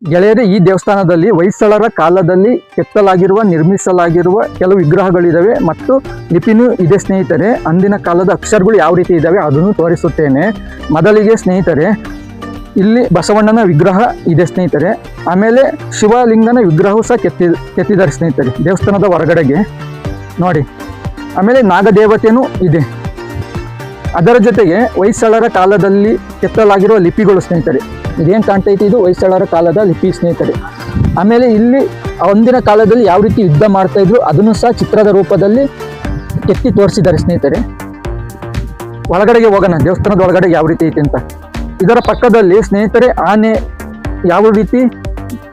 ಗೆಳೆಯರೇ, ಈ ದೇವಸ್ಥಾನದಲ್ಲಿ ಹೊಯ್ಸಳರ ಕಾಲದಲ್ಲಿ ಕೆತ್ತಲಾಗಿರುವ ನಿರ್ಮಿಸಲಾಗಿರುವ ಕೆಲವು ವಿಗ್ರಹಗಳಿದ್ದಾವೆ ಮತ್ತು ಲಿಪಿನೂ ಇದೆ ಸ್ನೇಹಿತರೆ. ಅಂದಿನ ಕಾಲದ ಅಕ್ಷರಗಳು ಯಾವ ರೀತಿ ಇದ್ದಾವೆ ಅದನ್ನು ತೋರಿಸುತ್ತೇನೆ. ಮೊದಲಿಗೆ ಸ್ನೇಹಿತರೆ, ಇಲ್ಲಿ ಬಸವಣ್ಣನ ವಿಗ್ರಹ ಇದೆ ಸ್ನೇಹಿತರೆ. ಆಮೇಲೆ ಶಿವಲಿಂಗನ ವಿಗ್ರಹವೂ ಸಹ ಕೆತ್ತಿದ್ದಾರೆ ಸ್ನೇಹಿತರೆ ದೇವಸ್ಥಾನದ ಹೊರಗಡೆಗೆ ನೋಡಿ. ಆಮೇಲೆ ನಾಗದೇವತೆಯೂ ಇದೆ. ಅದರ ಜೊತೆಗೆ ಹೊಯ್ಸಳರ ಕಾಲದಲ್ಲಿ ಕೆತ್ತಲಾಗಿರುವ ಲಿಪಿಗಳು ಸ್ನೇಹಿತರೆ. ಇದೇನು ಕಾಣ್ತೈತಿ, ಇದು ಹೊಯ್ಸಳರ ಕಾಲದ ಲಿಪಿ ಸ್ನೇಹಿತರೆ. ಆಮೇಲೆ ಇಲ್ಲಿ ಒಂದಿನ ಕಾಲದಲ್ಲಿ ಯಾವ ರೀತಿ ಯುದ್ಧ ಮಾಡ್ತಾ ಇದ್ರು ಅದನ್ನು ಸಹ ಚಿತ್ರದ ರೂಪದಲ್ಲಿ ಕೆತ್ತಿ ತೋರಿಸಿದ್ದಾರೆ ಸ್ನೇಹಿತರೆ. ಒಳಗಡೆಗೆ ಹೋಗೋಣ, ದೇವಸ್ಥಾನದ ಒಳಗಡೆ ಯಾವ ರೀತಿ ಐತಿ ಅಂತ. ಇದರ ಪಕ್ಕದಲ್ಲಿ ಸ್ನೇಹಿತರೆ ಆನೆ ಯಾವ ರೀತಿ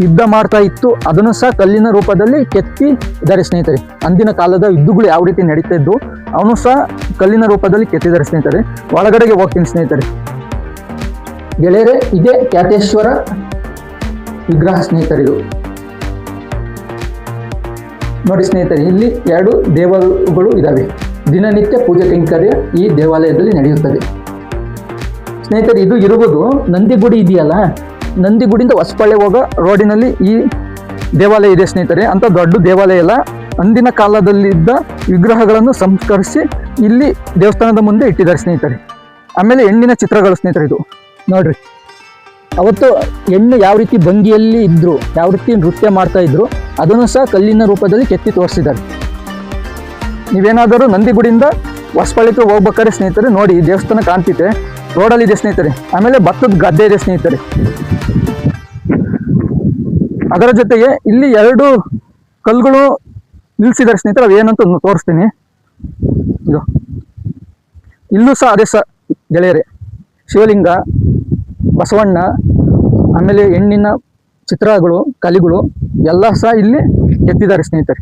ಯುದ್ಧ ಮಾಡ್ತಾ ಇತ್ತು ಅದನ್ನು ಸಹ ಕಲ್ಲಿನ ರೂಪದಲ್ಲಿ ಕೆತ್ತಿ ಇದ್ದಾರೆ ಸ್ನೇಹಿತರೆ. ಅಂದಿನ ಕಾಲದ ಯುದ್ಧಗಳು ಯಾವ ರೀತಿ ನಡೀತಾ ಇದ್ದು ಅವನು ಸಹ ಕಲ್ಲಿನ ರೂಪದಲ್ಲಿ ಕೆತ್ತಿದ್ದಾರೆ ಸ್ನೇಹಿತರೆ. ಒಳಗಡೆಗೆ ಹೋಗ್ತೀನಿ ಸ್ನೇಹಿತರೆ. ಗೆಳೆಯರೇ, ಇದೇ ಕ್ಯಾತೇಶ್ವರ ವಿಗ್ರಹ ಸ್ನೇಹಿತರೆ. ಇದು ನೋಡಿ ಸ್ನೇಹಿತರೆ, ಇಲ್ಲಿ 2 ದೇವರುಗಳು ಇದ್ದಾವೆ. ದಿನನಿತ್ಯ ಪೂಜೆ ಕೈಂಕರ್ಯ ಈ ದೇವಾಲಯದಲ್ಲಿ ನಡೆಯುತ್ತದೆ ಸ್ನೇಹಿತರೆ. ಇದು ಇರುವುದು ನಂದಿಗುಡಿ ಇದೆಯಲ್ಲ, ನಂದಿಗುಡಿಯಿಂದ ಹೊಸಪಳ್ಳಿ ಹೋಗೋ ರೋಡಿನಲ್ಲಿ ಈ ದೇವಾಲಯ ಇದೆ ಸ್ನೇಹಿತರೆ. ಅಂತ ದೊಡ್ಡ ದೇವಾಲಯ ಎಲ್ಲ. ಅಂದಿನ ಕಾಲದಲ್ಲಿದ್ದ ವಿಗ್ರಹಗಳನ್ನು ಸಂಸ್ಕರಿಸಿ ಇಲ್ಲಿ ದೇವಸ್ಥಾನದ ಮುಂದೆ ಇಟ್ಟಿದ್ದಾರೆ ಸ್ನೇಹಿತರೆ. ಆಮೇಲೆ ಹೆಣ್ಣಿನ ಚಿತ್ರಗಳು ಸ್ನೇಹಿತರೆ. ಇದು ನೋಡ್ರಿ, ಅವತ್ತು ಹೆಣ್ಣು ಯಾವ ರೀತಿ ಭಂಗಿಯಲ್ಲಿ ಇದ್ರು, ಯಾವ ರೀತಿ ನೃತ್ಯ ಮಾಡ್ತಾ ಇದ್ರು ಅದನ್ನು ಸಹ ಕಲ್ಲಿನ ರೂಪದಲ್ಲಿ ಕೆತ್ತಿ ತೋರಿಸಿದ್ದಾರೆ. ನೀವೇನಾದರೂ ನಂದಿಗುಡಿಯಿಂದ ಹೊಸಪಳ್ಳಿಗೆ ಹೋಗ್ಬೇಕಾದ್ರೆ ಸ್ನೇಹಿತರೆ ನೋಡಿ, ದೇವಸ್ಥಾನ ಕಾಣ್ತಿದೆ, ರೋಡಲ್ಲಿ ಇದೆ ಸ್ನೇಹಿತರೆ. ಆಮೇಲೆ ಭತ್ತದ ಗದ್ದೆ ಇದೆ ಸ್ನೇಹಿತರೆ. ಅದರ ಜೊತೆಗೆ ಇಲ್ಲಿ 2 ಕಲ್ಲುಗಳು ನಿಲ್ಲಿಸಿದ್ದಾರೆ ಸ್ನೇಹಿತರೆ. ಅವು ಏನಂತ ತೋರಿಸ್ತೀನಿ. ಇದು ಇಲ್ಲೂ ಸಹ ಅದೇ ಸಹ ಗೆಳೆಯರೆ, ಶಿವಲಿಂಗ, ಬಸವಣ್ಣ, ಆಮೇಲೆ ಹೆಣ್ಣಿನ ಚಿತ್ರಗಳು, ಕಲಿಗಳು ಎಲ್ಲ ಸಹ ಇಲ್ಲಿ ಕೆತ್ತಿದ್ದಾರೆ ಸ್ನೇಹಿತರೆ.